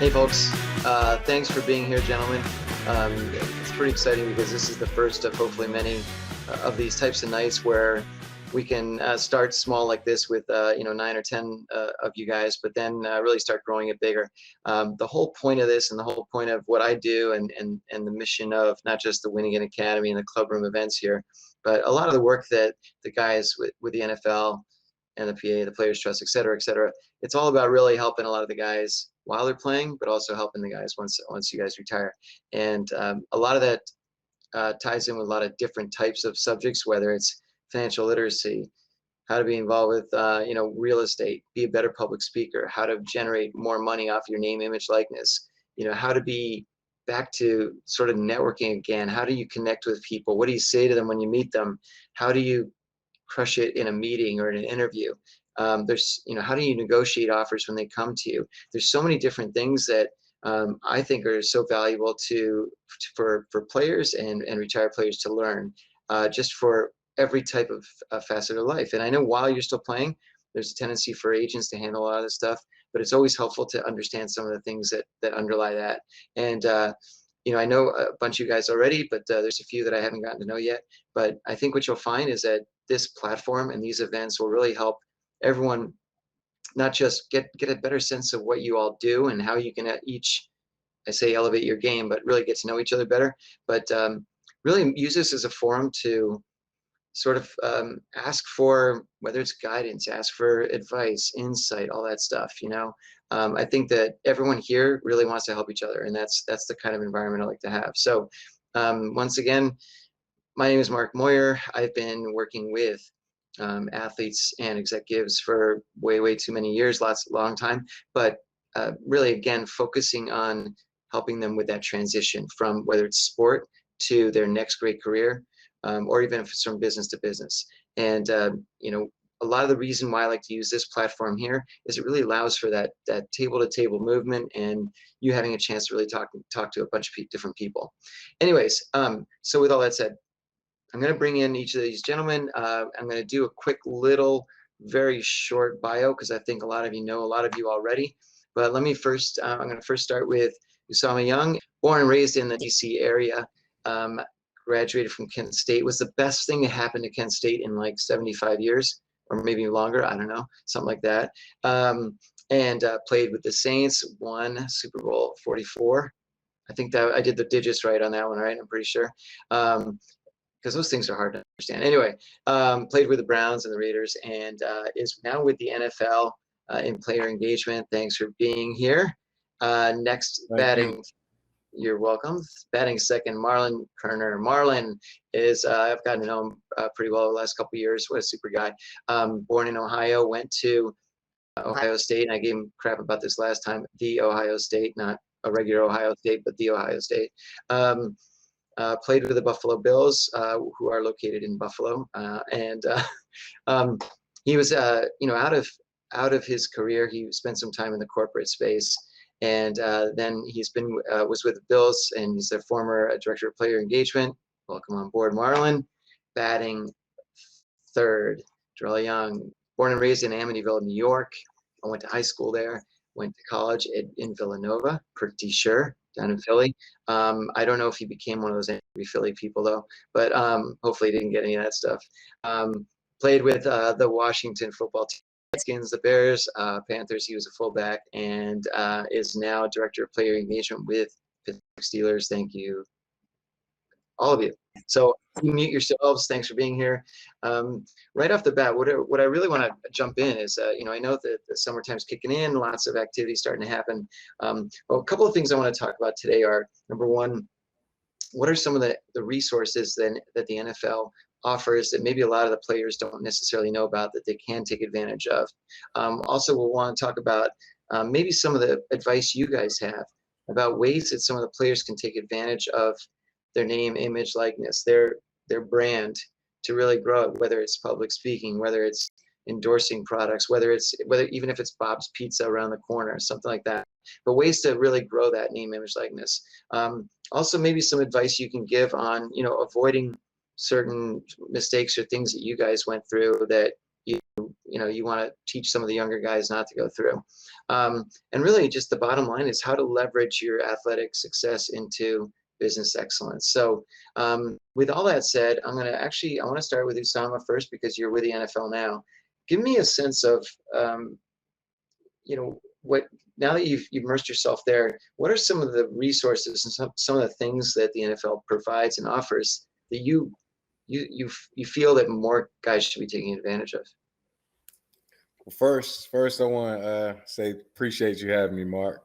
Hey folks, thanks for being here, gentlemen. It's pretty exciting because this is the first of hopefully many of these types of nights where we can start small like this with 9 or 10 of you guys, but then really start growing it bigger. The whole point of this and the whole point of what I do and the mission of not just the Winning Academy and the Clubroom events here, but a lot of the work that the guys with the NFL and the PA, the Players Trust, et cetera, it's all about really helping a lot of the guys while they're playing, but also helping the guys once you guys retire. And a lot of that ties in with a lot of different types of subjects, whether it's financial literacy, how to be involved with real estate, be a better public speaker, how to generate more money off your name, image, likeness, how to be back to sort of networking again. How do you connect with people? What do you say to them when you meet them? How do you crush it in a meeting or in an interview? There's, how do you negotiate offers when they come to you? There's so many different things that I think are so valuable for players and retired players to learn, just for every type of facet of life. And I know while you're still playing, there's a tendency for agents to handle a lot of this stuff, but it's always helpful to understand some of the things that underlie that. And I know a bunch of you guys already, but there's a few that I haven't gotten to know yet. But I think what you'll find is that this platform and these events will really help everyone not just get a better sense of what you all do and how you can each, I say, elevate your game, but really get to know each other better. But really use this as a forum to sort of ask for, whether it's guidance, ask for advice, insight, all that stuff. I think that everyone here really wants to help each other, and that's the kind of environment I like to have. So once again, my name is Mark Moyer. I've been working with athletes and executives for way too many years, long time, but really, again, focusing on helping them with that transition from whether it's sport to their next great career, or even if it's from business to business. And a lot of the reason why I like to use this platform here is it really allows for that table-to-table movement and you having a chance to really talk to a bunch of different people. Anyways, so with all that said, I'm going to bring in each of these gentlemen. I'm going to do a quick little, very short bio because I think a lot of you know a lot of you already. But let me first, I'm going to first start with Usama Young, born and raised in the DC area. Graduated from Kent State. Was the best thing to happen to Kent State in like 75 years or maybe longer. I don't know, something like that. And played with the Saints, won Super Bowl 44. I think that I did the digits right on that one, right? I'm pretty sure. Because those things are hard to understand. Anyway, played with the Browns and the Raiders, and is now with the NFL in player engagement. Thanks for being here. Next, batting. You're welcome. Batting second, Marlon Kerner. Marlon is, I've gotten to know him pretty well the last couple of years. What a super guy. Born in Ohio, went to Ohio State, and I gave him crap about this last time. The Ohio State, not a regular Ohio State, but the Ohio State. Played with the Buffalo Bills, who are located in Buffalo, and he was, out of his career, he spent some time in the corporate space, and then he's been was with the Bills, and he's their former director of player engagement. Welcome on board, Marlon. Batting third, Darrel Young, born and raised in Amityville, New York. I went to high school there. Went to college in Villanova, pretty sure, down in Philly. I don't know if he became one of those angry Philly people though, but hopefully he didn't get any of that stuff. Played with the Washington football team, Redskins, the Bears, Panthers. He was a fullback, and is now director of player engagement with Pittsburgh Steelers. Thank you, all of you. So you mute yourselves. Thanks for being here. Right off the bat, what I really want to jump in is, I know that the summertime's kicking in, lots of activity starting to happen. Well, a couple of things I want to talk about today are, number one, what are some of the resources that the NFL offers that maybe a lot of the players don't necessarily know about that they can take advantage of. Also, we'll want to talk about maybe some of the advice you guys have about ways that some of the players can take advantage of their name, image, likeness, their brand to really grow it, whether it's public speaking, whether it's endorsing products, whether even if it's Bob's Pizza around the corner, something like that. But ways to really grow that name, image, likeness. Also, maybe some advice you can give on, avoiding certain mistakes or things that you guys went through that you you want to teach some of the younger guys not to go through. And really just the bottom line is how to leverage your athletic success into business excellence. So with all that said, I want to start with Usama first, because you're with the NFL now. Give me a sense of, what, now that you've immersed yourself there, what are some of the resources and some of the things that the NFL provides and offers that you feel that more guys should be taking advantage of? First, I want to say appreciate you having me, Mark.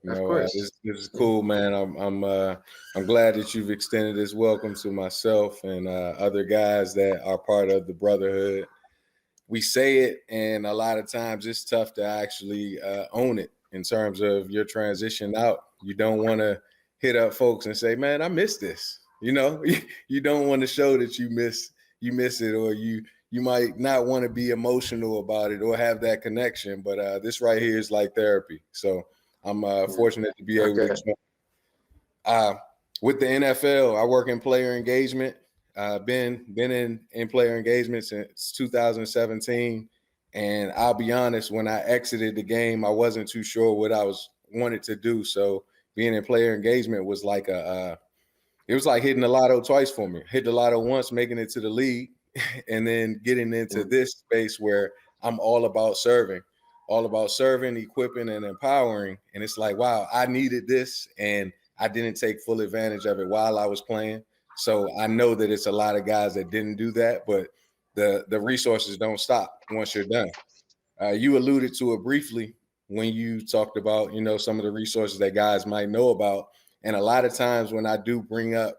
Of course. This is cool, man. I'm glad that you've extended this welcome to myself and other guys that are part of the brotherhood. We say it, and a lot of times it's tough to actually own it in terms of your transition out. You don't want to hit up folks and say, "Man, I missed this." You don't want to show that you miss it, or you might not want to be emotional about it or have that connection. But this right here is like therapy. So I'm fortunate to be able to join. With the NFL, I work in player engagement. Been in player engagement since 2017, and I'll be honest, when I exited the game, I wasn't too sure what I wanted to do. So being in player engagement was like it was like hitting the lotto twice for me. Hit the lotto once, making it to the league, and then getting into this space where I'm all about serving, equipping, and empowering. And it's like, wow, I needed this, and I didn't take full advantage of it while I was playing. So I know that it's a lot of guys that didn't do that, but the resources don't stop once you're done. You alluded to it briefly when you talked about, some of the resources that guys might know about. And a lot of times when I do bring up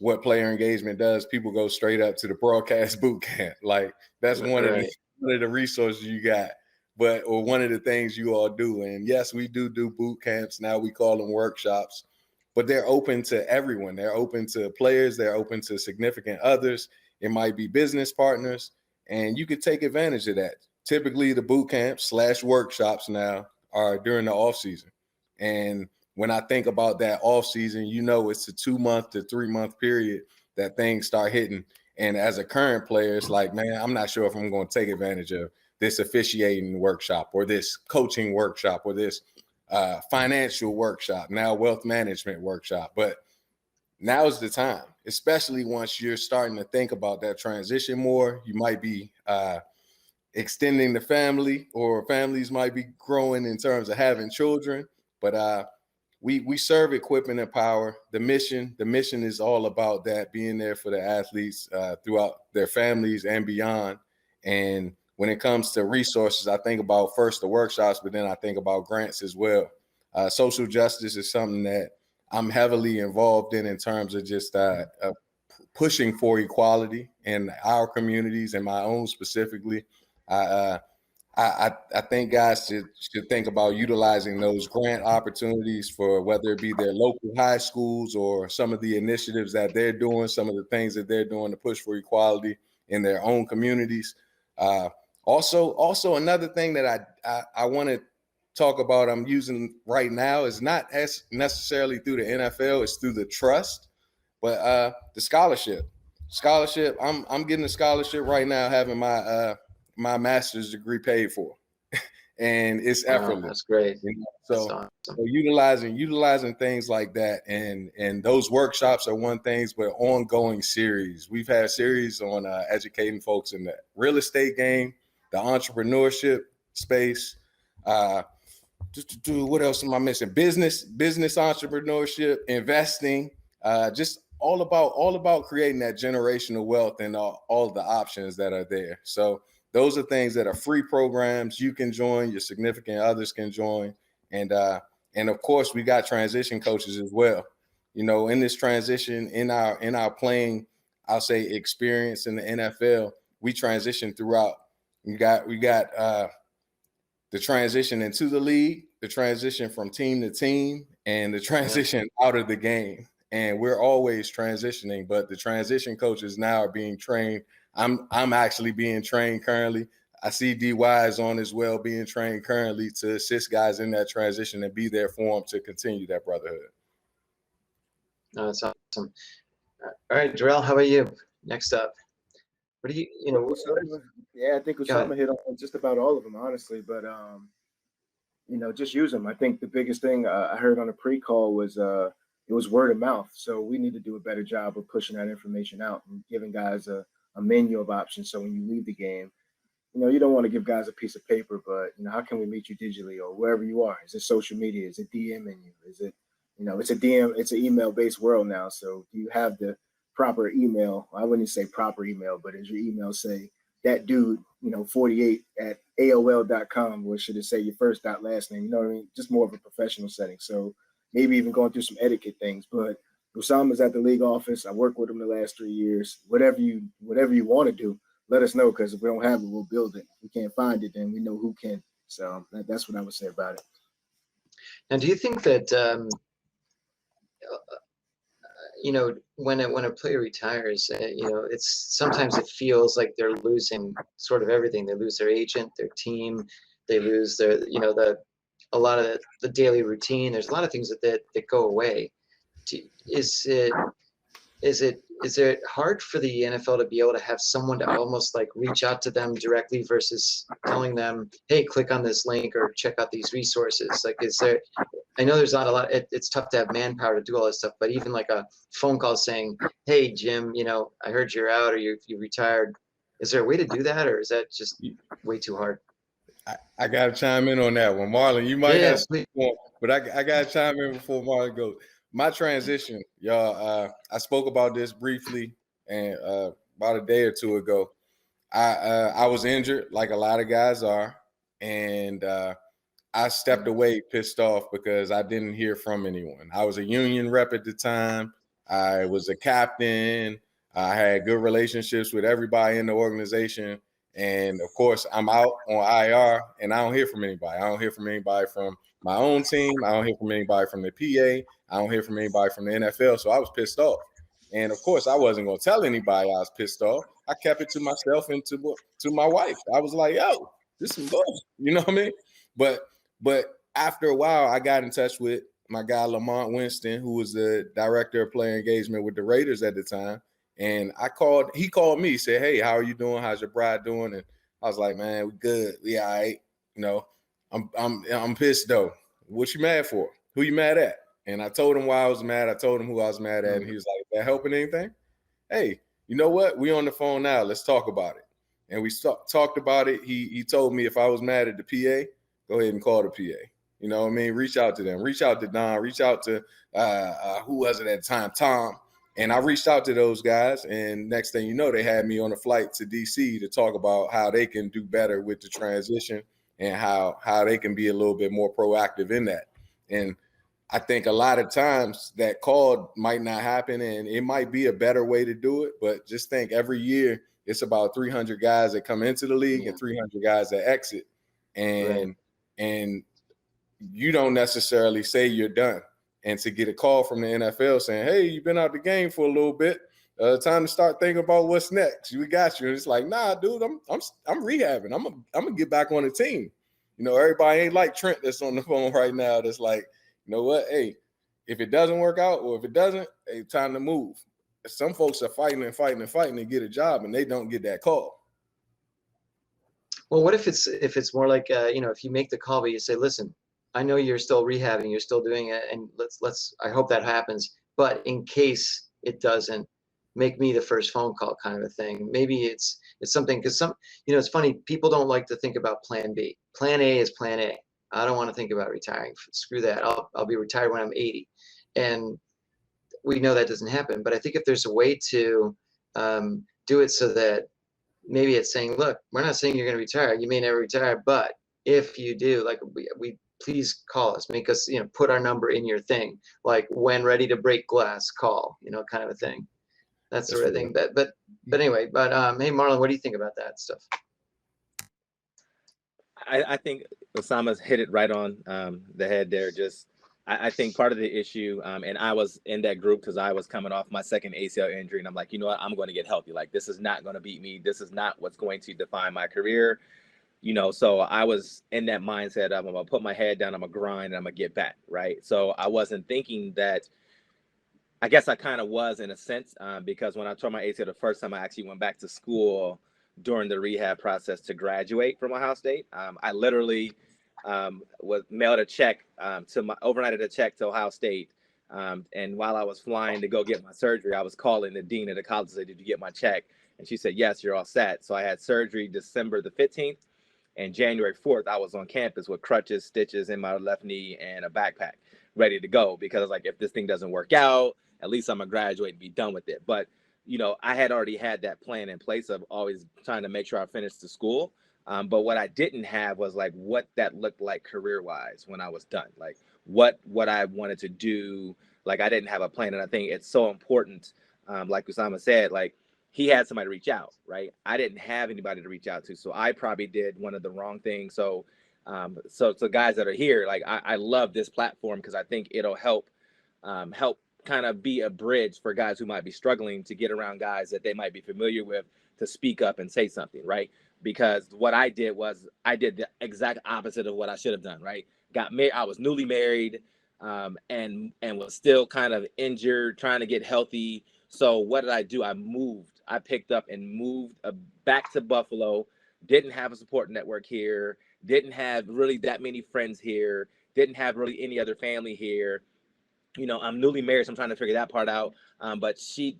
what player engagement does, people go straight up to the broadcast boot camp. Like that's one of the resources you got, or one of the things you all do. And yes, we do boot camps. Now we call them workshops, but they're open to everyone. They're open to players. They're open to significant others. It might be business partners, and you could take advantage of that. Typically the boot camps / workshops now are during the off season. And when I think about that off season, it's a 2 month to 3 month period that things start hitting. And as a current player, it's like, man, I'm not sure if I'm going to take advantage of this officiating workshop or this coaching workshop or this financial workshop, now wealth management workshop. But now's the time, especially once you're starting to think about that transition more. You might be extending the family, or families might be growing in terms of having children. But we serve, equip, and empower. The mission is all about that, being there for the athletes throughout their families and beyond. And when it comes to resources, I think about first the workshops, but then I think about grants as well. Social justice is something that I'm heavily involved in terms of just pushing for equality in our communities and my own specifically. I think guys should think about utilizing those grant opportunities for whether it be their local high schools or some of the initiatives that they're doing, some of the things that they're doing to push for equality in their own communities. Also another thing that I want to talk about, I'm using right now, is not as necessarily through the NFL, it's through the trust, but the scholarship. I'm getting a scholarship right now, having my master's degree paid for, and it's effortless. That's great. So, awesome. So utilizing things like that, and those workshops are one thing, but ongoing series. We've had series on educating folks in the real estate game, the entrepreneurship space. What else am I missing? Business entrepreneurship, investing, just all about creating that generational wealth and all of the options that are there. So those are things that are free programs. You can join, your significant others can join. And of course we got transition coaches as well. In this transition, in our playing, I'll say, experience in the NFL, we transition throughout. We got the transition into the league, the transition from team to team, and the transition out of the game. And we're always transitioning, but the transition coaches now are being trained. I'm actually being trained currently. I see DY is on as well, being trained currently to assist guys in that transition and be there for them to continue that brotherhood. No, that's awesome. All right, Darrel, how about you? Next up. What do you know? Usama, yeah, I think Go ahead. Usama hit on just about all of them, honestly. But just use them. I think the biggest thing I heard on the pre-call was it was word of mouth. So we need to do a better job of pushing that information out and giving guys a menu of options. So when you leave the game, you don't want to give guys a piece of paper, but how can we meet you digitally or wherever you are? Is it social media? Is it DMing you? Is it, it's a DM, it's an email based world now. So do you have the proper email? I wouldn't say proper email, but does your email say that dude, 48 at AOL.com, or should it say your first dot last name? You know what I mean? Just more of a professional setting. So maybe even going through some etiquette things, but Usama's at the league office. I worked with him the last 3 years. Whatever you want to do, let us know, because if we don't have it, we'll build it. If we can't find it, then we know who can. So that's what I would say about it. Now, do you think that when a player retires, it's sometimes it feels like they're losing sort of everything. They lose their agent, their team, they lose their a lot of the daily routine. There's a lot of things that go away. Is it hard for the NFL to be able to have someone to almost like reach out to them directly versus telling them, hey, click on this link or check out these resources? Like, I know there's not a lot, it's tough to have manpower to do all this stuff, but even like a phone call saying, hey, Jim, I heard you're out or you retired. Is there a way to do that, or is that just way too hard? I got to chime in on that one. Marlon, you might Yeah, have, but I got to chime in before Marlon goes. My transition, y'all, I spoke about this briefly and about a day or two ago. I was injured like a lot of guys are, and I stepped away pissed off because I didn't hear from anyone. I was a union rep at the time. I was a captain. I had good relationships with everybody in the organization. And of course, I'm out on IR and I don't hear from anybody. I don't hear from anybody from my own team. I don't hear from anybody from the PA. I don't hear from anybody from the NFL. So I was pissed off. And of course, I wasn't going to tell anybody I was pissed off. I kept it to myself and to my wife. I was like, yo, this is bullshit. You know what I mean? But after a while, I got in touch with my guy, Lamont Winston, who was the director of player engagement with the Raiders at the time. And he called me, said, hey, how are you doing? How's your bride doing? And I was like, man, we good. We all right. I'm pissed though. What you mad for? Who you mad at? And I told him why I was mad. I told him who I was mad at. And he was like, is that helping anything? Hey, you know what? We on the phone now. Let's talk about it. And we talked about it. He told me if I was mad at the PA, go ahead and call the PA. You know what I mean? Reach out to them. Reach out to Don. Reach out to who was it at the time? Tom. And I reached out to those guys. And next thing you know, they had me on a flight to DC to talk about how they can do better with the transition and how they can be a little bit more proactive in that. And I think a lot of times that call might not happen and it might be a better way to do it. But just think every year it's about 300 guys that come into the league and 300 guys that exit. And you don't necessarily say you're done. And to get a call from the NFL saying, hey, you've been out the game for a little bit. Time to start thinking about what's next. We got you. And it's like, nah, dude, I'm rehabbing. I'm gonna get back on the team. Everybody ain't like Trent that's on the phone right now. That's like, you know what? Hey, if it doesn't work out or if it doesn't, hey, time to move. Some folks are fighting to get a job and they don't get that call. Well, what if it's more like if you make the call, but you say, listen, I know you're still rehabbing, you're still doing it, and let's I hope that happens. But in case it doesn't, make me the first phone call, kind of a thing. Maybe it's something, because it's funny, people don't like to think about plan B. Plan A is plan A. I don't want to think about retiring. Screw that. I'll be retired when I'm 80. And we know that doesn't happen. But I think if there's a way to do it so that maybe it's saying, look, we're not saying you're going to retire. You may never retire, but if you do, like we please call us, make us, put our number in your thing, like when ready to break glass, call, kind of a thing. That's the right thing. But anyway, hey, Marlon, what do you think about that stuff? I think Usama's hit it right on the head there. I think part of the issue, and I was in that group because I was coming off my second ACL injury, and I'm like, you know what, I'm going to get healthy. Like, this is not going to beat me. This is not what's going to define my career. So I was in that mindset of I'm going to put my head down, I'm going to grind, and I'm going to get back, right? So I wasn't thinking that I guess I kind of was in a sense, because when I tore my ACL the first time, I actually went back to school during the rehab process to graduate from Ohio State. I literally was mailed a check overnighted a check to Ohio State. And while I was flying to go get my surgery, I was calling the dean of the college to say, "Did you get my check?" And she said, "Yes, you're all set." So I had surgery December the 15th, and January 4th, I was on campus with crutches, stitches in my left knee, and a backpack ready to go, because like, if this thing doesn't work out, at least I'm gonna graduate and be done with it. But I had already had that plan in place of always trying to make sure I finished the school. But what I didn't have was like what that looked like career wise when I was done, like what I wanted to do. Like, I didn't have a plan, and I think it's so important. Like Usama said, like, he had somebody to reach out, right? I didn't have anybody to reach out to, so I probably did one of the wrong things. So guys that are here, like, I love this platform because I think it'll help kind of be a bridge for guys who might be struggling to get around guys that they might be familiar with, to speak up and say something, right? Because what I did was I did the exact opposite of what I should have done, right? Got married, I was newly married, and was still kind of injured, trying to get healthy. So what did I do? I picked up and moved back to Buffalo. Didn't have a support network here. Didn't have really that many friends here. Didn't have really any other family here. I'm newly married, so I'm trying to figure that part out. But she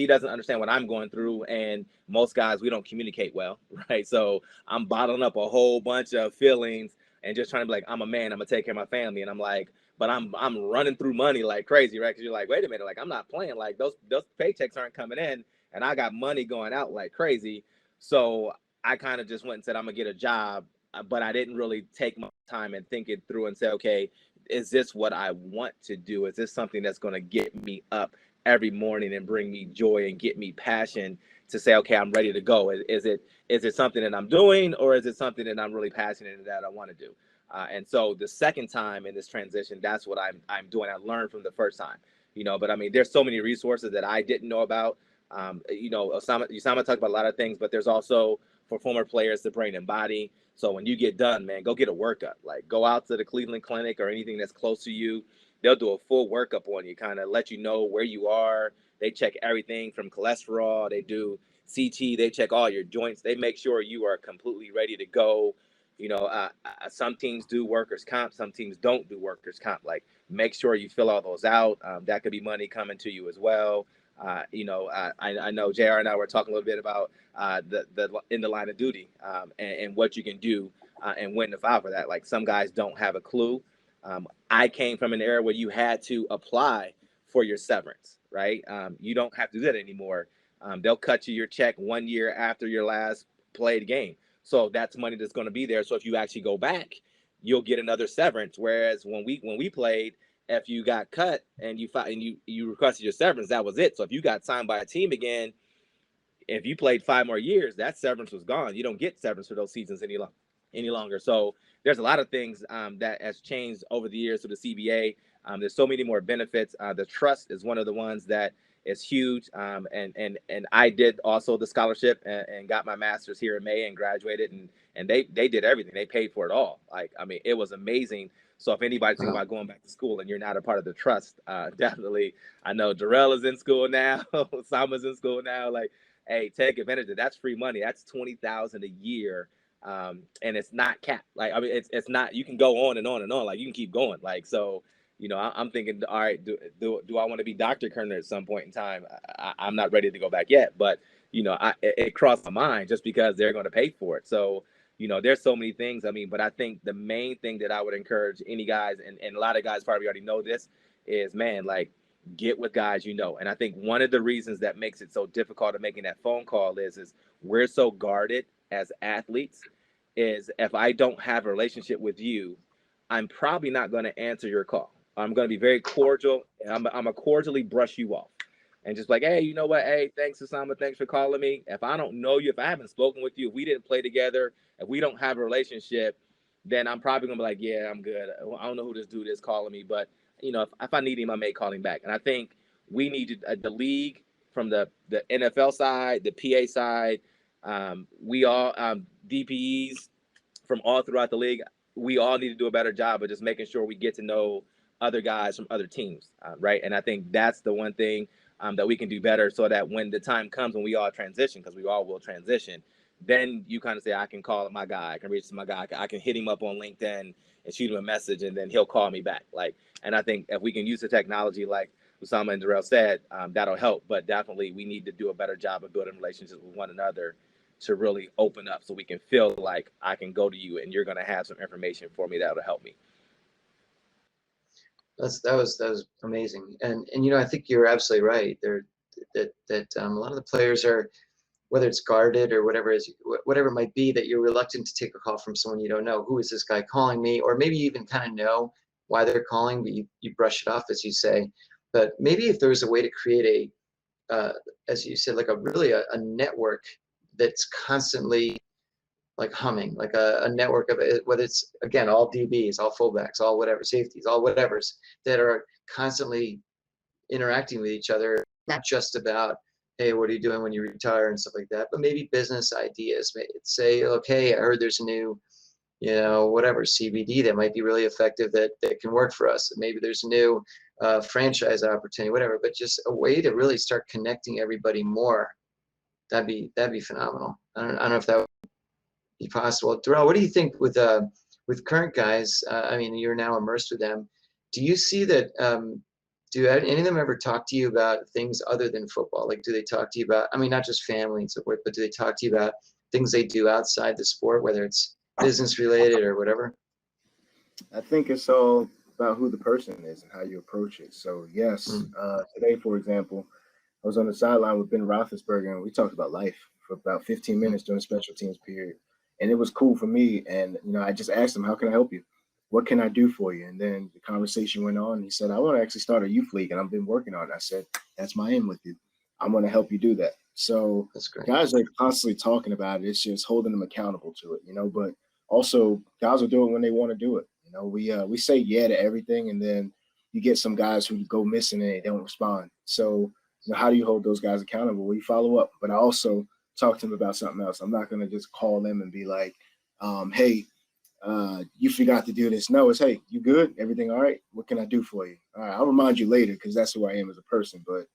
doesn't understand what I'm going through, and most guys, we don't communicate well, right? So I'm bottling up a whole bunch of feelings and just trying to be like, I'm a man, I'm gonna take care of my family, and I'm like, but I'm running through money like crazy, right? Because you're like, wait a minute, like, I'm not playing, like those paychecks aren't coming in, and I got money going out like crazy. So I kind of just went and said, I'm gonna get a job, but I didn't really take my time and think it through and say, okay, is this what I want to do? Is this something that's going to get me up every morning and bring me joy and get me passion to say, okay, I'm ready to go? Is it something that I'm doing, or is it something that I'm really passionate and that I want to do? And so the second time in this transition, that's what I'm doing. I learned from the first time, but I mean, there's so many resources that I didn't know about. Usama talked about a lot of things, but there's also for former players the brain and body. So when you get done, man, go get a workup. Like, go out to the Cleveland Clinic or anything that's close to you. They'll do a full workup on you, kind of let you know where you are. They check everything from cholesterol. They do CT. They check all your joints. They make sure you are completely ready to go. Some teams do workers' comp. Some teams don't do workers' comp. Like, make sure you fill all those out. That could be money coming to you as well. I know JR and I were talking a little bit about the in the line of duty, and what you can do, and when to file for that. Like, some guys don't have a clue. I came from an era where you had to apply for your severance, right? You don't have to do that anymore. They'll cut you your check 1 year after your last played game. So that's money that's going to be there. So if you actually go back, you'll get another severance. Whereas when we played, if you got cut and you requested your severance, that was it. So if you got signed by a team again, if you played 5 more years, that severance was gone. You don't get severance for those seasons any longer. So there's a lot of things that has changed over the years with the CBA. There's so many more benefits. The trust is one of the ones that is huge. And I did also the scholarship and got my master's here in May and graduated, and they did everything. They paid for it all. Like, I mean, it was amazing. So if anybody's thinking about going back to school and you're not a part of the trust, definitely. I know Darrel is in school now. Usama's in school now. Like, hey, take advantage of it. That's free money. That's $20,000 a year, and it's not capped. Like, I mean, it's not. You can go on and on and on. Like, you can keep going. Like, so, I'm thinking, all right, do I want to be Dr. Kerner at some point in time? I'm not ready to go back yet, but it crossed my mind just because they're going to pay for it. So, there's so many things. I mean, but I think the main thing that I would encourage any guys, and a lot of guys probably already know this, is, man, like, get with guys And I think one of the reasons that makes it so difficult of making that phone call is we're so guarded as athletes. Is if I don't have a relationship with you, I'm probably not going to answer your call. I'm going to be very cordial. I'm going to cordially brush you off and just like, hey, you know what? Hey, thanks, Usama. Thanks for calling me. If I don't know you, if I haven't spoken with you, if we didn't play together, if we don't have a relationship, then I'm probably going to be like, yeah, I'm good. I don't know who this dude is calling me, but if I need him, I may call him back. And I think we need the league from the NFL side, the PA side. We all DPEs from all throughout the league. We all need to do a better job of just making sure we get to know other guys from other teams, right? And I think that's the one thing that we can do better, so that when the time comes when we all transition, because we all will transition, then you kind of say, I can call my guy, I can reach my guy, I can hit him up on LinkedIn and shoot him a message, and then he'll call me back. Like, and I think if we can use the technology, like Usama and Darrel said, that'll help. But definitely, we need to do a better job of building relationships with one another to really open up, so we can feel like I can go to you and you're going to have some information for me that'll help me. That was amazing, and I think you're absolutely right there, that a lot of the players are, whether it's guarded or whatever it might be, that you're reluctant to take a call from someone you don't know. Who is this guy calling me? Or maybe you even kind of know why they're calling, but you brush it off, as you say. But maybe if there was a way to create as you said, like a network that's constantly like humming, like a network of it, whether it's, again, all DBs, all fullbacks, all whatever, safeties, all whatevers, that are constantly interacting with each other, not just about, hey, what are you doing when you retire and stuff like that, but maybe business ideas. Say, okay, I heard there's a new, whatever, CBD that might be really effective, that can work for us. Maybe there's a new franchise opportunity, whatever, but just a way to really start connecting everybody more. That'd be phenomenal. I don't know if that would be possible. Darrel, what do you think with current guys? I mean, you're now immersed with them. Do you see that? Do any of them ever talk to you about things other than football? Like, do they talk to you about, I mean, not just family and so forth, but do they talk to you about things they do outside the sport, whether it's business related or whatever? I think it's all about who the person is and how you approach it. So yes, today, for example, I was on the sideline with Ben Roethlisberger, and we talked about life for about 15 minutes during special teams period. And it was cool for me. And, I just asked him, how can I help you? What can I do for you? And then the conversation went on. He said, I want to actually start a youth league, and I've been working on it. I said, that's my aim with you. I'm going to help you do that. So That's great. guys are constantly talking about it. It's just holding them accountable to it, but also guys will do it when they want to do it. We say yeah to everything, and then you get some guys who go missing and they don't respond. So, how do you hold those guys accountable? Well, you follow up. But I also talk to them about something else. I'm not going to just call them and be like, hey, you forgot to do this. No, it's, hey, you good? Everything all right? What can I do for you? All right, I'll remind you later, because that's who I am as a person. But,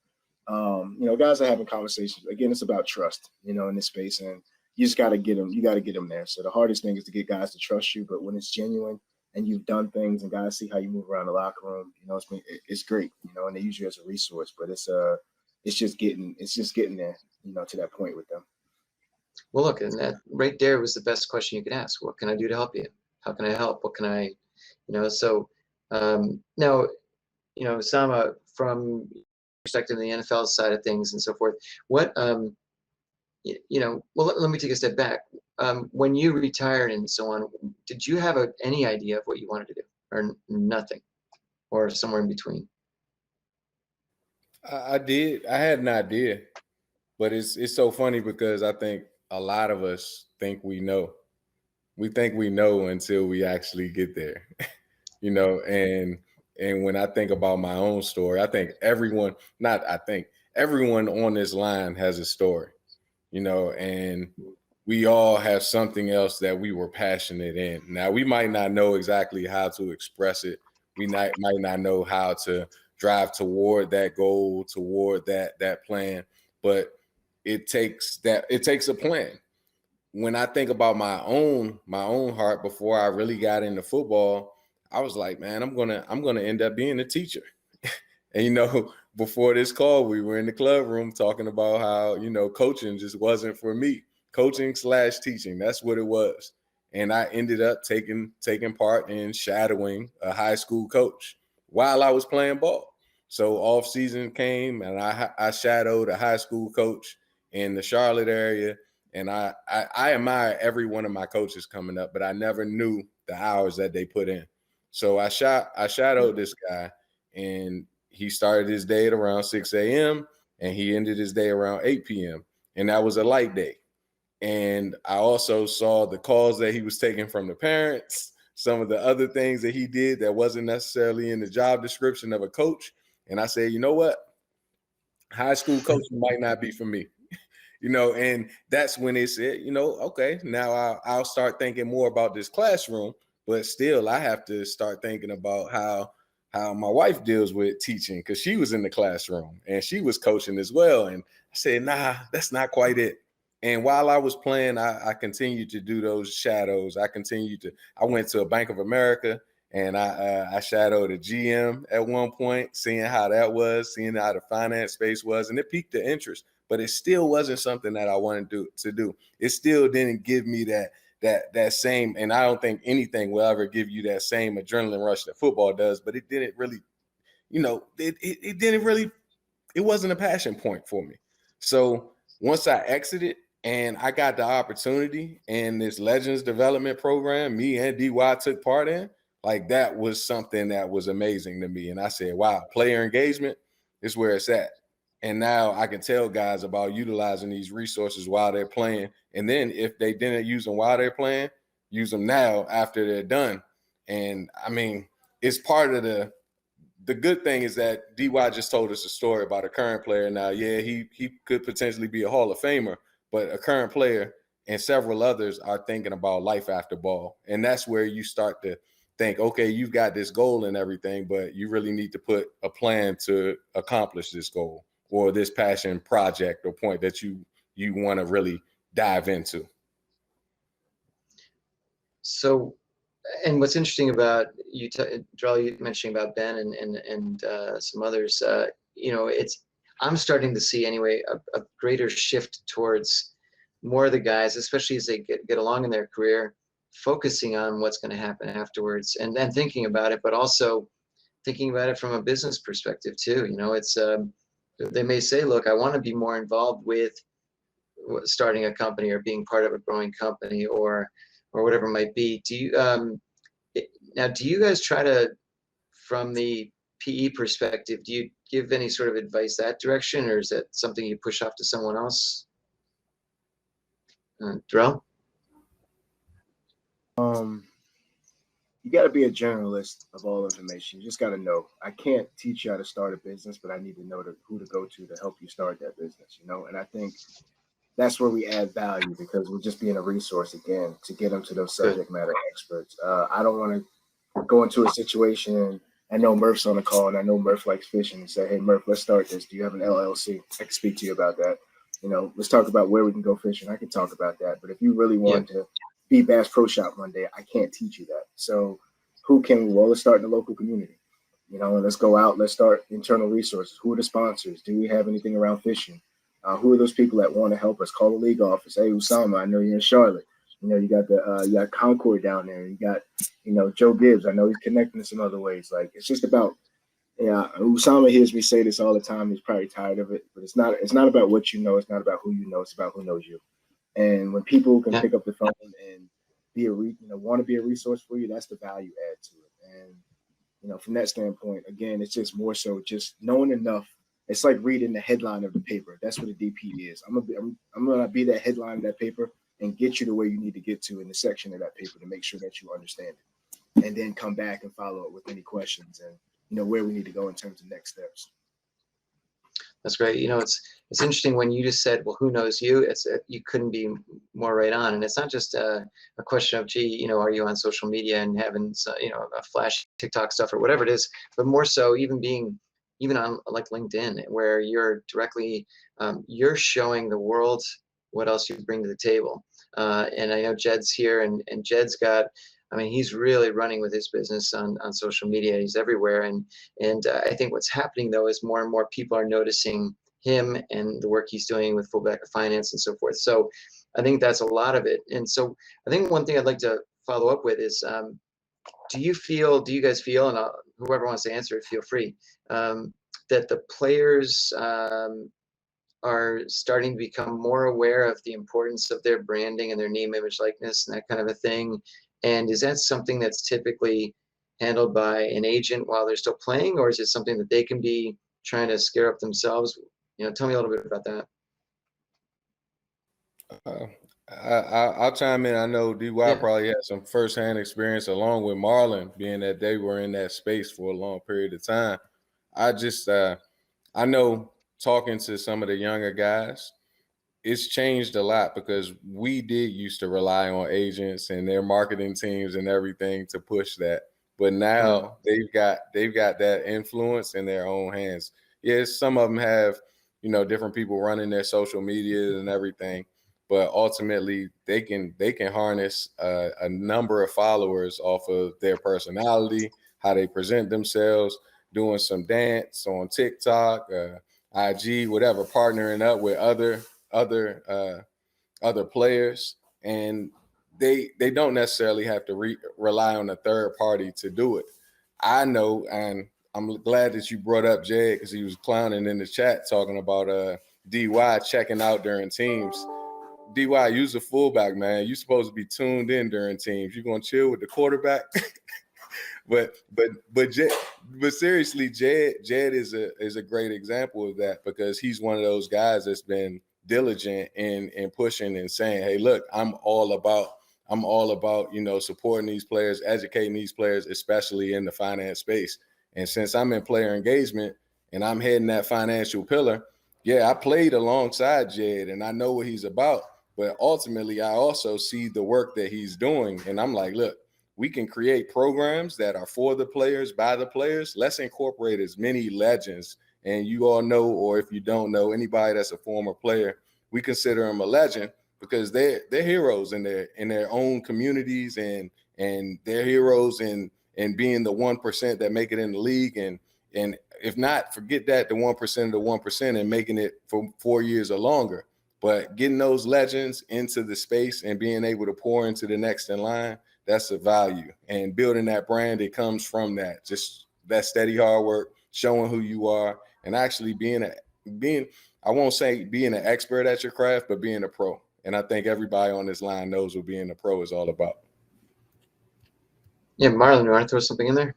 guys are having conversations. Again, it's about trust, in this space. And you just got to get them. You got to get them there. So the hardest thing is to get guys to trust you. But when it's genuine and you've done things and guys see how you move around the locker room, it's great, and they use you as a resource. But it's just getting there, to that point with them. Well, look, and that right there was the best question you could ask. What can I do to help you? How can I help? What can I, so now, Usama, from perspective of the NFL side of things and so forth, what, well, let me take a step back. When you retired and so on, did you have any idea of what you wanted to do, or nothing, or somewhere in between? I did. I had an idea, but it's so funny because I think a lot of us think we know. We think we know until we actually get there, and when I think about my own story, I think everyone on this line has a story, and we all have something else that we were passionate in. Now, we might not know exactly how to express it. We might not know how to drive toward that goal, toward that plan, but it takes a plan. When I think about my own heart, before I really got into football, I was like, man, I'm gonna end up being a teacher. And before this call, we were in the club room talking about how coaching just wasn't for me. Coaching/teaching, that's what it was. And I ended up taking part in shadowing a high school coach while I was playing ball. So off season came, and I shadowed a high school coach in the Charlotte area. And I admire every one of my coaches coming up, but I never knew the hours that they put in. So I shadowed this guy, and he started his day at around 6 a.m. and he ended his day around 8 p.m. And that was a light day. And I also saw the calls that he was taking from the parents, some of the other things that he did that wasn't necessarily in the job description of a coach. And I said, you know what? High school coaching might not be for me. And that's when it said, okay, now I'll start thinking more about this classroom, but still I have to start thinking about how how my wife deals with teaching, because she was in the classroom and she was coaching as well. And I said, nah, that's not quite it. And while I was playing, I continued to do those shadows. I went to a Bank of America and I shadowed a GM at one point, seeing how that was, seeing how the finance space was, and it piqued the interest. But it still wasn't something that I wanted to do. It still didn't give me that same, and I don't think anything will ever give you that same adrenaline rush that football does, but it didn't really, it didn't really, it wasn't a passion point for me. So once I exited and I got the opportunity in this Legends development program, me and DY took part in, like that was something that was amazing to me. And I said, wow, player engagement is where it's at. And now I can tell guys about utilizing these resources while they're playing. And then if they didn't use them while they're playing, use them now after they're done. And I mean, it's part of the good thing is that DY just told us a story about a current player. Now, yeah, he could potentially be a Hall of Famer, but a current player and several others are thinking about life after ball. And that's where you start to think, okay, you've got this goal and everything, but you really need to put a plan to accomplish this goal or this passion project or point that you want to really dive into. So, and what's interesting about you, Darrel, you mentioning about Ben and some others, I'm starting to see anyway a greater shift towards more of the guys, especially as they get along in their career, focusing on what's going to happen afterwards and then thinking about it, but also thinking about it from a business perspective too. It's they may say, look, I want to be more involved with starting a company or being part of a growing company or whatever it might be. Do you guys try to, from the PE perspective, do you give any sort of advice that direction, or is that something you push off to someone else? Darrel? You got to be a generalist of all information. You just got to know. I can't teach you how to start a business, but I need to know who to go to help you start that business, And I think that's where we add value, because we're just being a resource again to get them to those subject matter experts. I don't want to go into a situation. I know Murph's on the call, and I know Murph likes fishing, and say, hey, Murph, let's start this. Do you have an LLC? I can speak to you about that. Let's talk about where we can go fishing. I can talk about that. But if you really want to be Bass Pro Shop one day, I can't teach you that. So who can we? Well, let's start in the local community. And let's go out. Let's start internal resources. Who are the sponsors? Do we have anything around fishing? Who are those people that want to help us? Call the league office. Hey, Usama, I know you're in Charlotte. You got Concord down there. You got, Joe Gibbs. I know he's connecting in some other ways. Like, it's just about, Usama hears me say this all the time. He's probably tired of it, but it's not about what you know. It's not about who you know. It's about who knows you. And when people can pick up the phone and be want to be a resource for you, that's the value add to it. And, from that standpoint, again, it's just more so just knowing enough. It's like reading the headline of the paper. That's what a DP is. I'm gonna be that headline of that paper and get you to where you need to get to in the section of that paper to make sure that you understand it, and then come back and follow up with any questions and where we need to go in terms of next steps. That's great. It's interesting when you just said, well, who knows you? You couldn't be more right on. And it's not just a question of, gee, are you on social media and having, a flash TikTok stuff or whatever it is, but more so even on like LinkedIn, where you're directly, you're showing the world what else you bring to the table. And I know Jed's here, and Jed's got, he's really running with his business on social media. He's everywhere. And I think what's happening though is more and more people are noticing him and the work he's doing with Fullback of Finance and so forth. So I think that's a lot of it. And so I think one thing I'd like to follow up with is, do you guys feel, and whoever wants to answer it, feel free, that the players are starting to become more aware of the importance of their branding and their name, image, likeness, and that kind of a thing? And is that something that's typically handled by an agent while they're still playing, or is it something that they can be trying to scare up themselves? Tell me a little bit about that. I'll chime in. I know DY probably had some firsthand experience along with Marlon, being that they were in that space for a long period of time. I know, talking to some of the younger guys, it's changed a lot, because we did used to rely on agents and their marketing teams and everything to push that. but now they've got that influence in their own hands. Yes, some of them have, you know, different people running their social media and everything, but ultimately they can harness a number of followers off of their personality, how they present themselves, doing some dance on TikTok, IG, whatever, partnering up with other players, and they don't necessarily have to rely on a third party to do it. I know, and I'm glad that you brought up Jed, because he was clowning in the chat talking about DY checking out during teams. DY, use a fullback, man. You're supposed to be tuned in during teams. You're gonna chill with the quarterback. but seriously, Jed is a great example of that, because he's one of those guys that's been diligent in pushing and saying, hey, look, I'm all about, you know, supporting these players, educating these players, especially in the finance space. And since I'm in player engagement and I'm heading that financial pillar, yeah, I played alongside Jed and I know what he's about. But ultimately, I also see the work that he's doing. And I'm like, look, we can create programs that are for the players, by the players. Let's incorporate as many legends. And you all know, or if you don't know, anybody that's a former player, we consider them a legend because they're heroes in their own communities, and they're heroes in being the 1% that make it in the league. And if not, forget that, the 1% of the 1% and making it for 4 years or longer. But getting those legends into the space and being able to pour into the next in line, that's a value. And building that brand, it comes from that, just that steady hard work, showing who you are, and actually being I won't say being an expert at your craft, but being a pro. And I think everybody on this line knows what being a pro is all about. Yeah, Marlon, you want to throw something in there?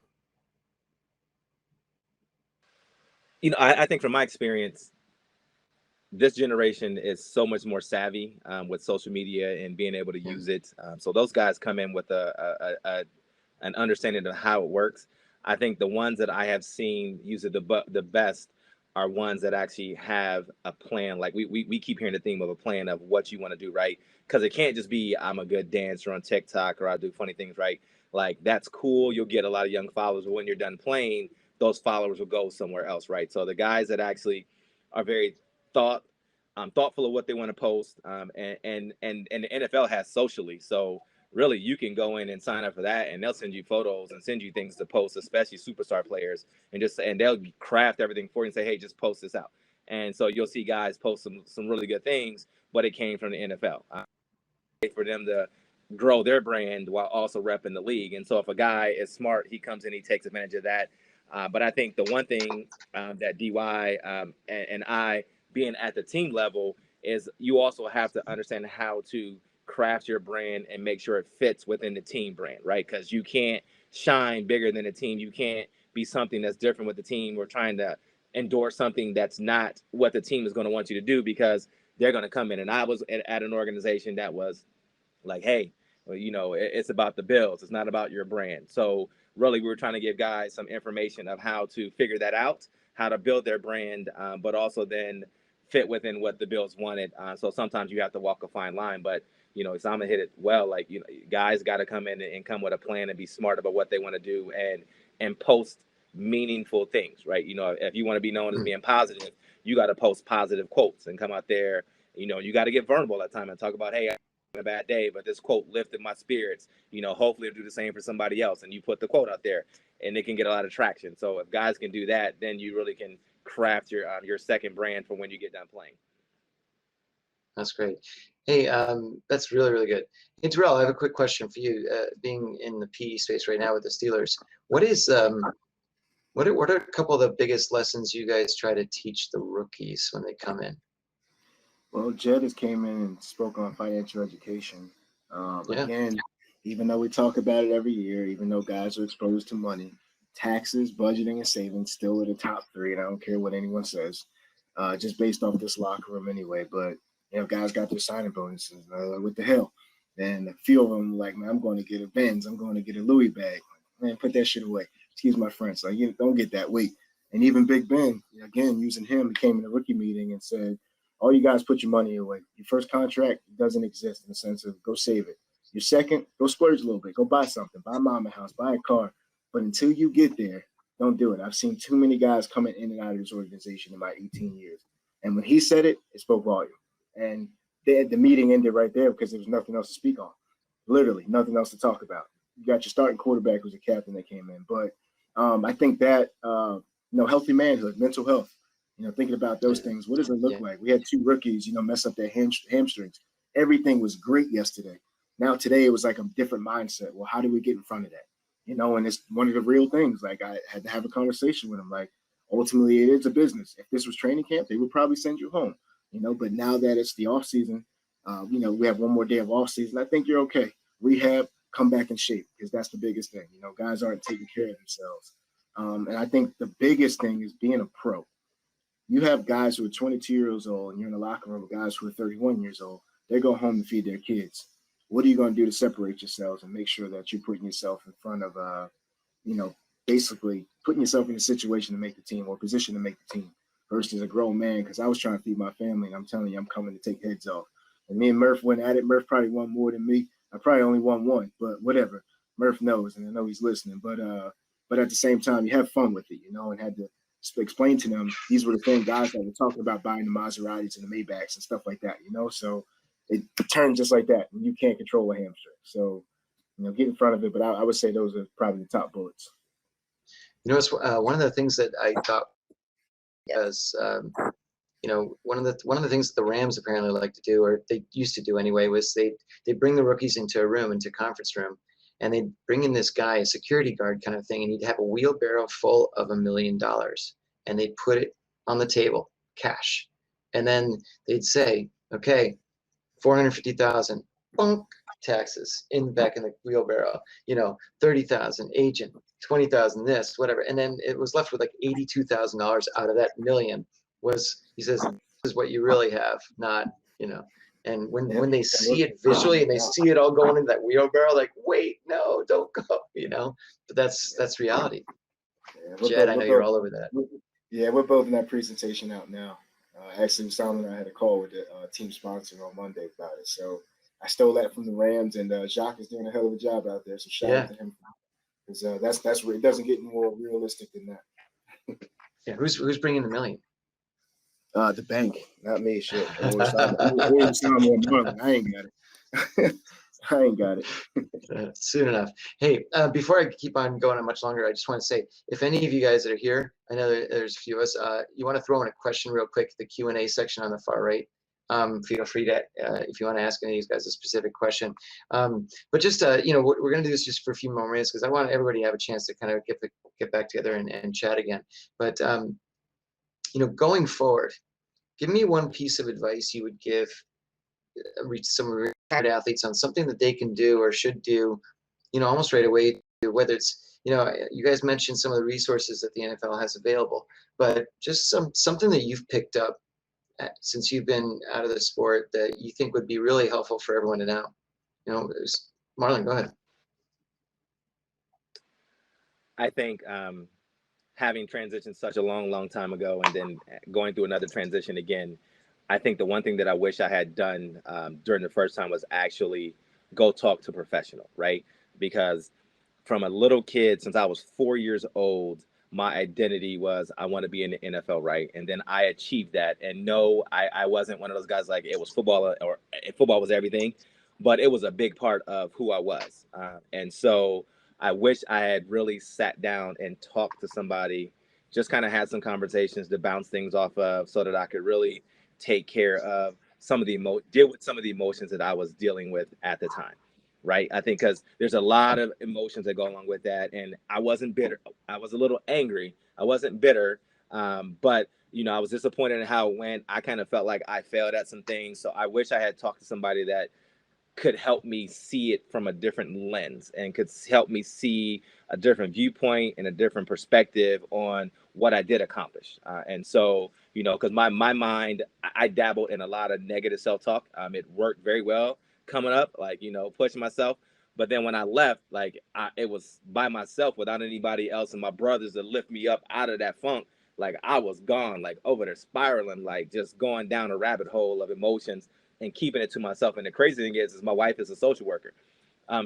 You know, I think from my experience, this generation is so much more savvy with social media and being able to use it. So those guys come in with an understanding of how it works. I think the ones that I have seen use it the best are ones that actually have a plan. Like we keep hearing the theme of a plan of what you want to do, right? Because it can't just be I'm a good dancer on TikTok or I do funny things, right? Like that's cool. You'll get a lot of young followers, but when you're done playing, those followers will go somewhere else, right? So the guys that actually are very thoughtful of what they want to post, and the NFL has socially, so really you can go in and sign up for that, and they'll send you photos and send you things to post, especially superstar players, and they'll craft everything for you and say, hey, just post this out. And so you'll see guys post some really good things, but it came from the NFL for them to grow their brand while also repping the league. And so if a guy is smart, he comes in, he takes advantage of that. But I think the one thing that DY and I, being at the team level, is you also have to understand how to craft your brand and make sure it fits within the team brand, right? Because you can't shine bigger than the team. You can't be something that's different with the team. We're trying to endorse something that's not what the team is going to want you to do, because they're going to come in. And I was at an organization that was like, hey, well, you know, it's about the Bills. It's not about your brand. So really, we were trying to give guys some information of how to figure that out, how to build their brand, but also then fit within what the Bills wanted. So sometimes you have to walk a fine line, but you know, Usama hit it well. Like, you know, guys got to come in and come with a plan and be smart about what they want to do and post meaningful things, right? You know, if you want to be known as being positive, you got to post positive quotes and come out there. You know, you got to get vulnerable at time and talk about, hey, I had a bad day, but this quote lifted my spirits. You know, hopefully it'll do the same for somebody else. And you put the quote out there, and it can get a lot of traction. So if guys can do that, then you really can craft your second brand for when you get done playing. That's great. Hey, that's really, really good. Hey, Darrel, I have a quick question for you. Being in the PE space right now with the Steelers, what are a couple of the biggest lessons you guys try to teach the rookies when they come in? Well, Jed has came in and spoke on financial education. Yeah. Again, even though we talk about it every year, even though guys are exposed to money, taxes, budgeting, and savings still are the top three, and I don't care what anyone says, just based off this locker room anyway. But you know, guys got their signing bonuses. What the hell? Then a few of them like, man, I'm going to get a Benz. I'm going to get a Louis bag. Man, put that shit away. Excuse my French. Like, you don't get that weight. And even Big Ben, again, using him, he came in a rookie meeting and said, all you guys put your money away. Your first contract doesn't exist in the sense of go save it. Your second, go splurge a little bit. Go buy something. Buy mom a house. Buy a car. But until you get there, don't do it. I've seen too many guys coming in and out of this organization in my 18 years. And when he said it, it spoke volume. And the meeting ended right there because there was nothing else to speak on. Literally nothing else to talk about. You got your starting quarterback who's a captain that came in. But I think that, healthy manhood, mental health, thinking about those things. What does it look like? We had 2 rookies, mess up their hamstrings. Everything was great yesterday. Now today it was like a different mindset. Well, how do we get in front of that? And it's one of the real things. Like I had to have a conversation with him. Like ultimately it is a business. If this was training camp, they would probably send you home. But now that it's the off season, we have one more day of off season. I think you're okay. Rehab, come back in shape because that's the biggest thing. Guys aren't taking care of themselves. And I think the biggest thing is being a pro. You have guys who are 22 years old and you're in the locker room with guys who are 31 years old. They go home to feed their kids. What are you going to do to separate yourselves and make sure that you're putting yourself in front of, basically putting yourself in a situation to make the team or position to make the team versus a grown man? Because I was trying to feed my family and I'm telling you, I'm coming to take heads off. And me and Murph went at it. Murph probably won more than me. I probably only won one, but whatever. Murph knows, and I know he's listening. But at the same time, you have fun with it, and had to explain to them these were the same guys that were talking about buying the Maseratis and the Maybachs and stuff like that, So it turns just like that, and you can't control a hamstring. So, get in front of it. But I would say those are probably the top bullets. It's one of the things that I thought was, one of the things that the Rams apparently like to do, or they used to do anyway, was they bring the rookies into a conference room, and they'd bring in this guy, a security guard kind of thing, and he'd have a wheelbarrow full of $1 million, and they'd put it on the table, cash, and then they'd say, okay, 450,000, bonk, taxes back in the wheelbarrow, 30,000 agent, 20,000 this, whatever, and then it was left with like $82,000 out of that million. He says, this is what you really have, not, and when they see it visually and they see it all going into that wheelbarrow, like, wait, no, don't go, but that's reality. Yeah, Jed, I know you're all over that. Yeah, we're both in that presentation out now. Actually, Usama and I had a call with the team sponsor on Monday about it. So I stole that from the Rams, and Jacques is doing a hell of a job out there. So shout out to him, because that's where it doesn't get more realistic than that. Yeah, who's bringing the million? The bank, not me. Shit, Marlon. I ain't got it. I ain't got it. Soon enough. Hey, before I keep on going on much longer, I just want to say, if any of you guys that are here, I know there's a few of us, you want to throw in a question real quick, the Q&A section on the far right. Feel free to, if you want to ask any of these guys a specific question. But just, we're going to do this just for a few more minutes because I want everybody to have a chance to kind of get back together and chat again. But, going forward, give me one piece of advice you would give some of your athletes on something that they can do or should do, almost right away, whether it's, you guys mentioned some of the resources that the NFL has available, but just something that you've picked up since you've been out of the sport that you think would be really helpful for everyone to know. Marlon, go ahead. I think having transitioned such a long time ago and then going through another transition again, I think the one thing that I wish I had done during the first time was actually go talk to a professional, right? Because from a little kid, since I was 4 years old, my identity was I want to be in the NFL, right? And then I achieved that. And no, I wasn't one of those guys like it was football or football was everything, but it was a big part of who I was. And so I wish I had really sat down and talked to somebody, just kind of had some conversations to bounce things off of so that I could really take care of deal with some of the emotions that I was dealing with at the time. Right. I think because there's a lot of emotions that go along with that. And I wasn't bitter. I was a little angry. I wasn't bitter. But, I was disappointed in how it went. I kind of felt like I failed at some things. So I wish I had talked to somebody that could help me see it from a different lens and could help me see a different viewpoint and a different perspective on what I did accomplish. And so, because my mind, I dabbled in a lot of negative self-talk. It worked very well coming up, like, pushing myself. But then when I left, like it was by myself without anybody else and my brothers to lift me up out of that funk. Like I was gone, like over there spiraling, like just going down a rabbit hole of emotions and keeping it to myself. And the crazy thing is my wife is a social worker.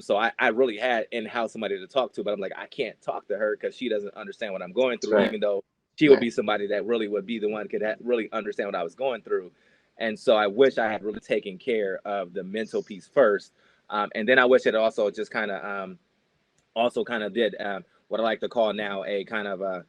So I really had in-house somebody to talk to, but I'm like, I can't talk to her because she doesn't understand what I'm going That's through, right. even though she would be somebody that really would be the one could really understand what I was going through. And so I wish I had really taken care of the mental piece first. And then I wish it also just kind of did what I like to call now a kind of a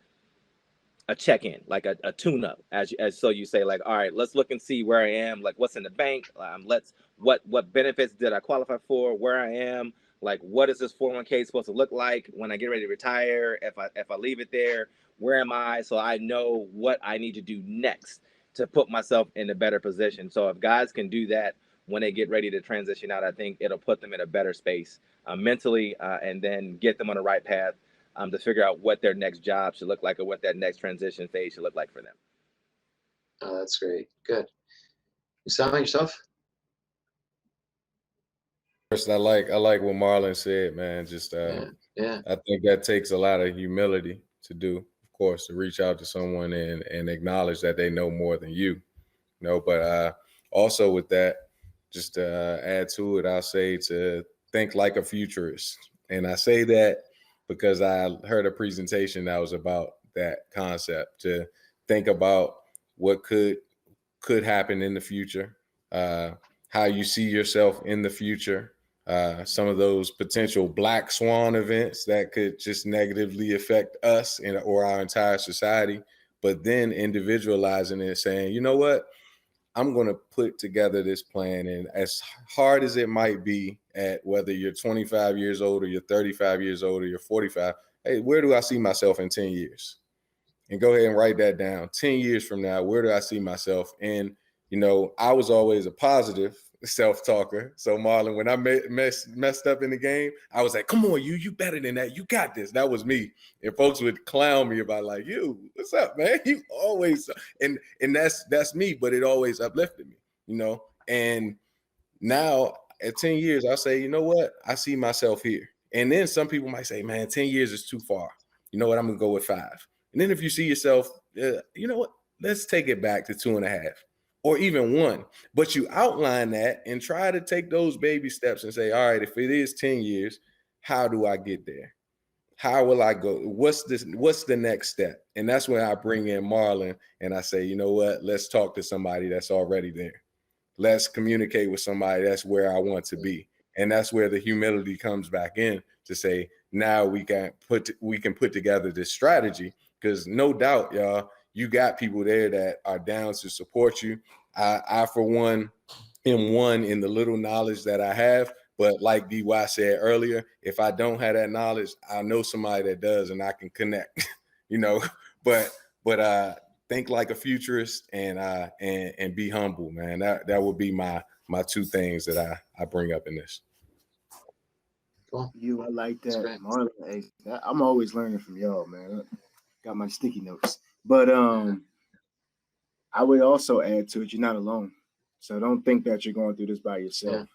check-in, like a tune-up, as so you say, like, all right, let's look and see where I am, like what's in the bank, let's what benefits did I qualify for, where I am, like what is this 401k supposed to look like when I get ready to retire, if I leave it there, where am I, so I know what I need to do next to put myself in a better position. So if guys can do that when they get ready to transition out, I think it'll put them in a better space mentally, and then get them on the right path to figure out what their next job should look like or what that next transition phase should look like for them. Oh, that's great. Good. Usama, yourself? First, I like what Marlon said, man. Just Yeah. I think that takes a lot of humility to do, of course, to reach out to someone and acknowledge that they know more than you. But also with that, just to add to it, I'll say to think like a futurist. And I say that because I heard a presentation that was about that concept, to think about what could happen in the future, how you see yourself in the future, some of those potential black swan events that could just negatively affect us or our entire society, but then individualizing it, saying, you know what, I'm going to put together this plan. And as hard as it might be, at whether you're 25 years old or you're 35 years old or you're 45, hey, where do I see myself in 10 years? And go ahead and write that down. 10 years from now, where do I see myself? And, I was always a positive self-talker. So Marlon, when I messed up in the game, I was like, come on, you better than that. You got this. That was me. And folks would clown me about, like, you, what's up, man? You always, and that's me, but it always uplifted me, and now at 10 years, I'll say, you know what? I see myself here. And then some people might say, man, 10 years is too far. You know what? I'm going to go with 5. And then if you see yourself, you know what? Let's take it back to 2.5 or even 1. But you outline that and try to take those baby steps and say, all right, if it is 10 years, how do I get there? How will I go? What's the next step? And that's when I bring in Marlon and I say, you know what? Let's talk to somebody that's already there. Let's communicate with somebody that's where I want to be. And that's where the humility comes back in, to say, now we can put together this strategy, because no doubt, y'all, you got people there that are down to support you. I for one am one in the little knowledge that I have, but like DY said earlier, if I don't have that knowledge, I know somebody that does and I can connect, but think like a futurist and be humble, man. That would be my 2 things that I bring up in this. Cool. I like That's that, great. Marlon. Hey, I'm always learning from y'all, man. Got my sticky notes, but I would also add to it, you're not alone. So don't think that you're going through this by yourself.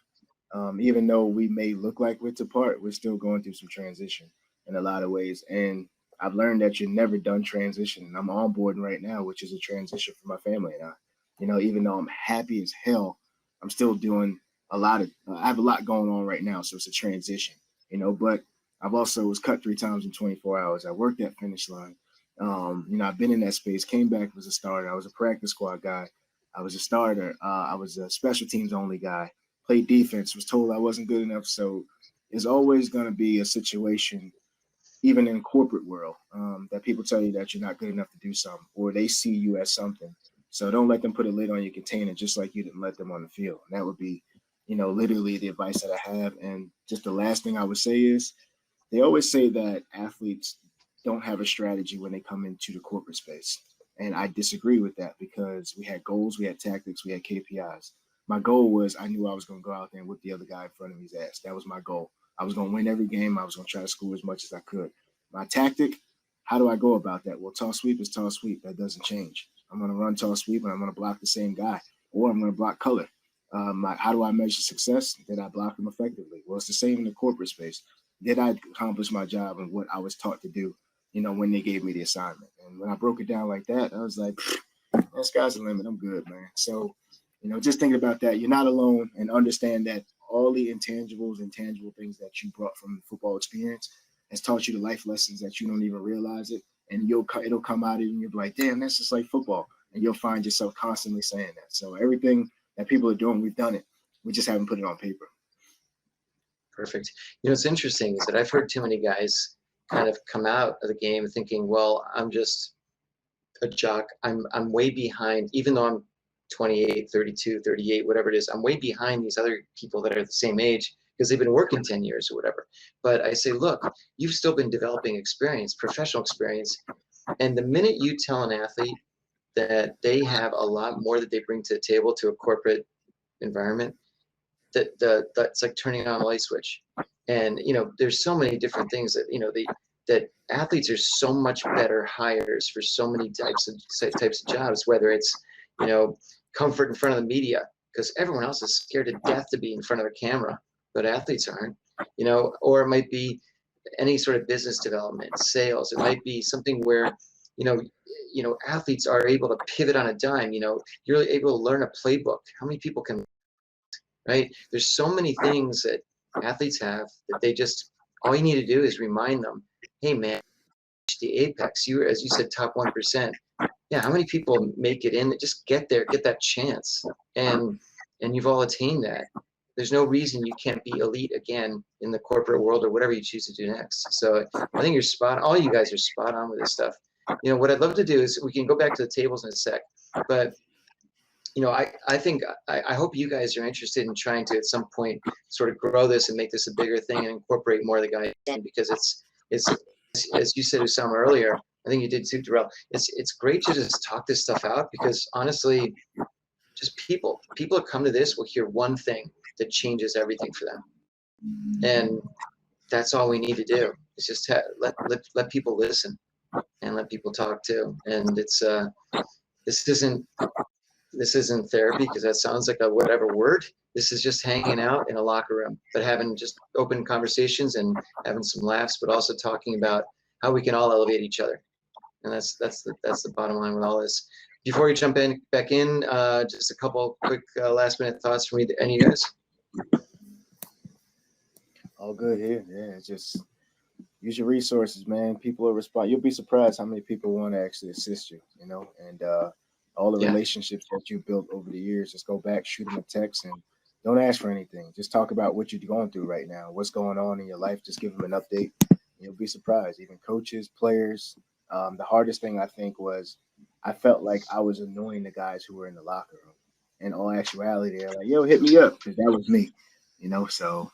Even though we may look like we're apart, we're still going through some transition in a lot of ways. And I've learned that you're never done transitioning. I'm onboarding right now, which is a transition for my family and I. Even though I'm happy as hell, I'm still doing I have a lot going on right now. So it's a transition, but I've also was cut 3 times in 24 hours. I worked that finish line. I've been in that space, came back as a starter. I was a practice squad guy. I was a starter. I was a special teams only guy. Played defense, was told I wasn't good enough. So it's always going to be a situation, even in corporate world, that people tell you that you're not good enough to do something, or they see you as something. So don't let them put a lid on your container, just like you didn't let them on the field. And that would be, literally the advice that I have. And just the last thing I would say is, they always say that athletes don't have a strategy when they come into the corporate space. And I disagree with that, because we had goals, we had tactics, we had KPIs. My goal was, I knew I was going to go out there and whip the other guy in front of me's ass. That was my goal. I was going to win every game. I was going to try to score as much as I could. My tactic, how do I go about that? Well, toss sweep is toss sweep. That doesn't change. I'm going to run toss sweep and I'm going to block the same guy, or I'm going to block color. How do I measure success? Did I block them effectively? Well, it's the same in the corporate space. Did I accomplish my job and what I was taught to do, when they gave me the assignment? And when I broke it down like that, I was like, man, sky's the limit. I'm good, man. So, just thinking about that, you're not alone, and understand that all the intangibles and tangible things that you brought from the football experience has taught you the life lessons that you don't even realize it. And it'll come out of you and you'll be like, damn, that's just like football. And you'll find yourself constantly saying that. So everything that people are doing, we've done it. We just haven't put it on paper. Perfect. You know, what's interesting is that I've heard too many guys kind of come out of the game thinking, well, I'm just a jock. I'm way behind, even though I'm 28, 32, 38, whatever it is, I'm way behind these other people that are the same age because they've been working 10 years or whatever. But I say, look, you've still been developing experience, professional experience. And the minute you tell an athlete that they have a lot more that they bring to the table to a corporate environment, that's like turning on a light switch. And, you know, there's so many different things that, you know, that athletes are so much better hires for so many types of jobs, whether it's, you know, comfort in front of the media, because everyone else is scared to death to be in front of a camera, but athletes aren't, you know, or it might be any sort of business development, sales. It might be something where, you know, athletes are able to pivot on a dime. You know, you're able to learn a playbook. How many people can, right? There's so many things that athletes have that they just, all you need to do is remind them, hey man, the apex, you, as you said, top 1%. Yeah, how many people make it in? Just get there, get that chance, and you've all attained that. There's no reason you can't be elite again in the corporate world or whatever you choose to do next. So I think you're spot. All you guys are spot on with this stuff. You know, what I'd love to do is we can go back to the tables in a sec, but you know, I think I hope you guys are interested in trying to at some point sort of grow this and make this a bigger thing and incorporate more of the guys in, because it's as you said, Usama, earlier, I think you did too, Darrel. It's great to just talk this stuff out, because honestly, just people that come to this will hear one thing that changes everything for them, and that's all we need to do. It's just let people listen and let people talk too. And it's this isn't therapy, because that sounds like a whatever word. This is just hanging out in a locker room, but having just open conversations and having some laughs, but also talking about how we can all elevate each other. And that's the bottom line with all this. Before you jump back in, just a couple quick last minute thoughts from any of you guys. All good here. Yeah, just use your resources, man. People will respond. You'll be surprised how many people want to actually assist you, you know, and all the relationships that you built over the years. Just go back, shoot them a text, and don't ask for anything. Just talk about what you're going through right now, what's going on in your life. Just give them an update. You'll be surprised. Even coaches, players. The hardest thing I think was I felt like I was annoying the guys who were in the locker room. In all actuality, they're like, yo, hit me up, because that was me, you know. So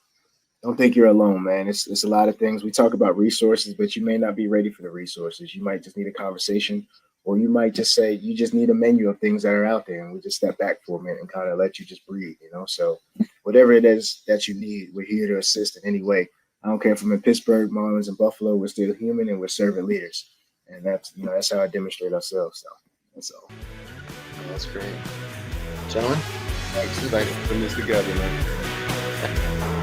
don't think you're alone, man. It's a lot of things. We talk about resources, but you may not be ready for the resources. You might just need a conversation, or you might just say you just need a menu of things that are out there, and we just step back for a minute and kind of let you just breathe, you know. So whatever it is that you need, we're here to assist in any way. I don't care if I'm in Pittsburgh, Marlins, and Buffalo. We're still human, and we're servant leaders, and that's, you know, that's how I demonstrate ourselves. So that's all. That's great, gentlemen. Thanks for putting this together, man.